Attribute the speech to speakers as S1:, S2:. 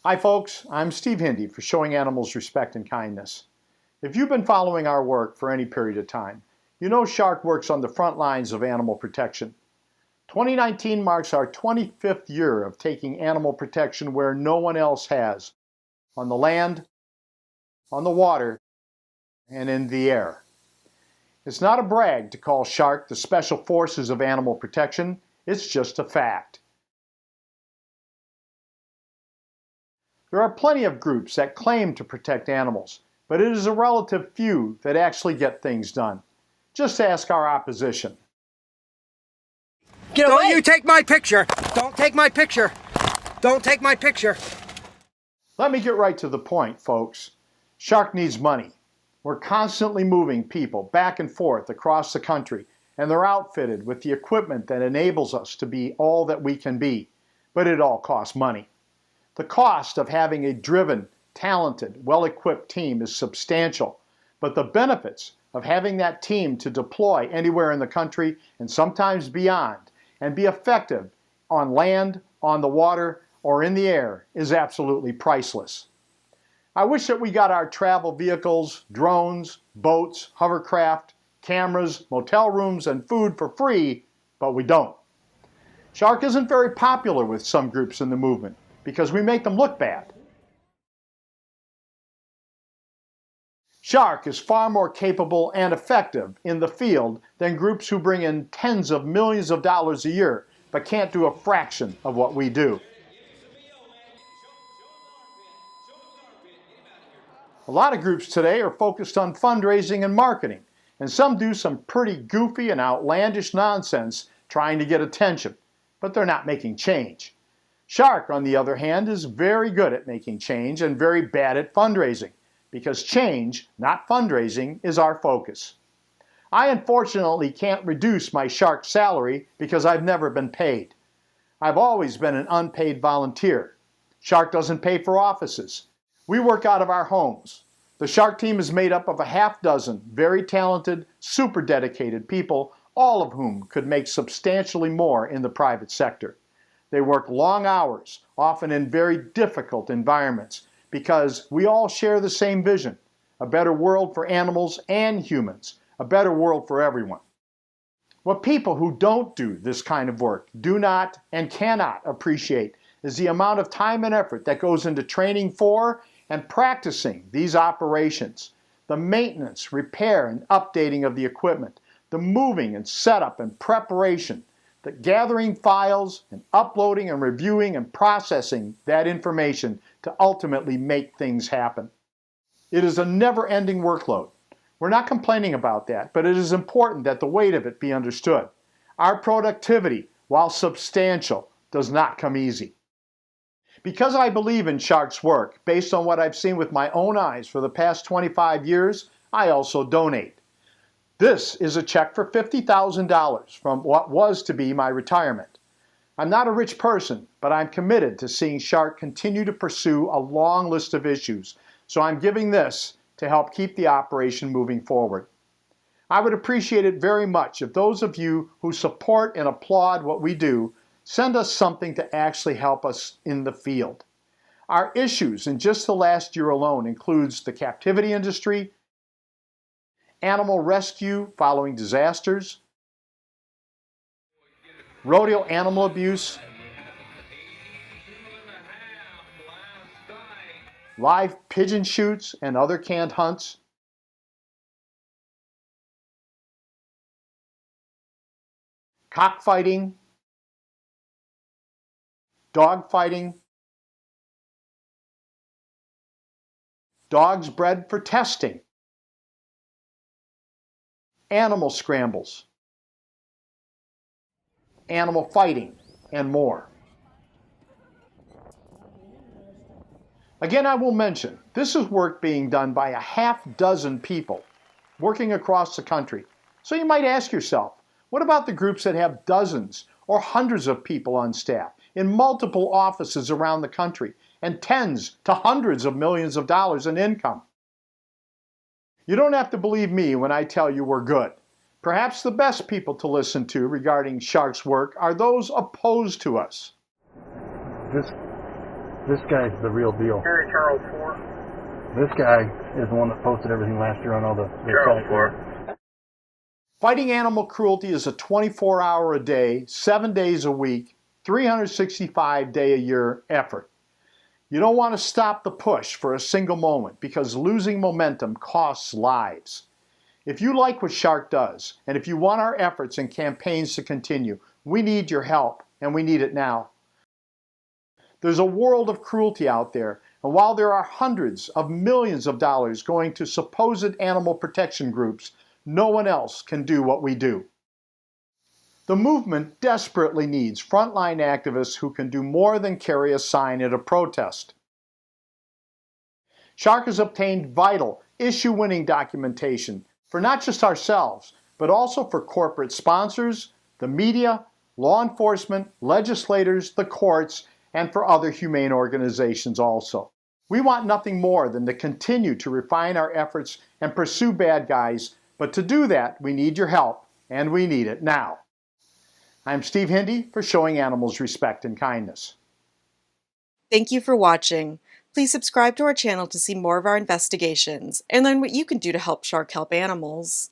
S1: Hi folks, I'm Steve Hindy for Showing Animals Respect and Kindness. If you've been following our work for any period of time, you know Shark works on the front lines of animal protection. 2019 marks our 25th year of taking animal protection where no one else has, on the land, on the water, and in the air. It's not a brag to call Shark the Special Forces of Animal Protection, it's just a fact. There are plenty of groups that claim to protect animals, but it is a relative few that actually get things done. Just ask our opposition.
S2: Get away! Don't you take my picture! Don't take my picture! Don't take my picture!
S1: Let me get right to the point, folks. Shark needs money. We're constantly moving people back and forth across the country, and they're outfitted with the equipment that enables us to be all that we can be, but it all costs money. The cost of having a driven, talented, well-equipped team is substantial, but the benefits of having that team to deploy anywhere in the country and sometimes beyond and be effective on land, on the water, or in the air is absolutely priceless. I wish that we got our travel vehicles, drones, boats, hovercraft, cameras, motel rooms, and food for free, but we don't. Shark isn't very popular with some groups in the movement, because we make them look bad. Shark is far more capable and effective in the field than groups who bring in tens of millions of dollars a year but can't do a fraction of what we do. A lot of groups today are focused on fundraising and marketing, and some do some pretty goofy and outlandish nonsense trying to get attention, but they're not making change. Shark, on the other hand, is very good at making change and very bad at fundraising, because change, not fundraising, is our focus. I unfortunately can't reduce my Shark salary because I've never been paid. I've always been an unpaid volunteer. Shark doesn't pay for offices. We work out of our homes. The Shark team is made up of a half dozen very talented, super dedicated people, all of whom could make substantially more in the private sector. They work long hours, often in very difficult environments, because we all share the same vision: a better world for animals and humans, a better world for everyone. What people who don't do this kind of work do not and cannot appreciate is the amount of time and effort that goes into training for and practicing these operations, the maintenance, repair, and updating of the equipment, the moving and setup and preparation, the gathering files and uploading and reviewing and processing that information to ultimately make things happen. It is a never-ending workload. We're not complaining about that, but it is important that the weight of it be understood. Our productivity, while substantial, does not come easy. Because I believe in Shark's work, based on what I've seen with my own eyes for the past 25 years, I also donate. This is a check for $50,000 from what was to be my retirement. I'm not a rich person, but I'm committed to seeing Shark continue to pursue a long list of issues, so I'm giving this to help keep the operation moving forward. I would appreciate it very much if those of you who support and applaud what we do send us something to actually help us in the field. Our issues in just the last year alone includes the captivity industry, animal rescue following disasters, rodeo animal abuse, live pigeon shoots and other canned hunts, cockfighting, dogfighting, dogs bred for testing, animal scrambles, animal fighting, and more. Again, I will mention, this is work being done by a half dozen people working across the country. So you might ask yourself, what about the groups that have dozens or hundreds of people on staff in multiple offices around the country and tens to hundreds of millions of dollars in income? You don't have to believe me when I tell you we're good. Perhaps the best people to listen to regarding Shark's work are those opposed to us.
S3: This guy's the real deal.
S4: Harry Charles 4.
S3: This guy is the one that posted everything last year on all the
S4: Charles
S3: sites.
S4: 4.
S1: Fighting animal cruelty is a 24-hour-a-day, 7 days a week, 365-day-a-year effort. You don't want to stop the push for a single moment because losing momentum costs lives. If you like what Shark does, and if you want our efforts and campaigns to continue, we need your help, and we need it now. There's a world of cruelty out there, and while there are hundreds of millions of dollars going to supposed animal protection groups, no one else can do what we do. The movement desperately needs frontline activists who can do more than carry a sign at a protest. Shark has obtained vital, issue-winning documentation for not just ourselves, but also for corporate sponsors, the media, law enforcement, legislators, the courts, and for other humane organizations also. We want nothing more than to continue to refine our efforts and pursue bad guys, but to do that, we need your help, and we need it now. I'm Steve Hindy for Showing Animals Respect and Kindness.
S5: Thank you for watching. Please subscribe to our channel to see more of our investigations and learn what you can do to help Shark help animals.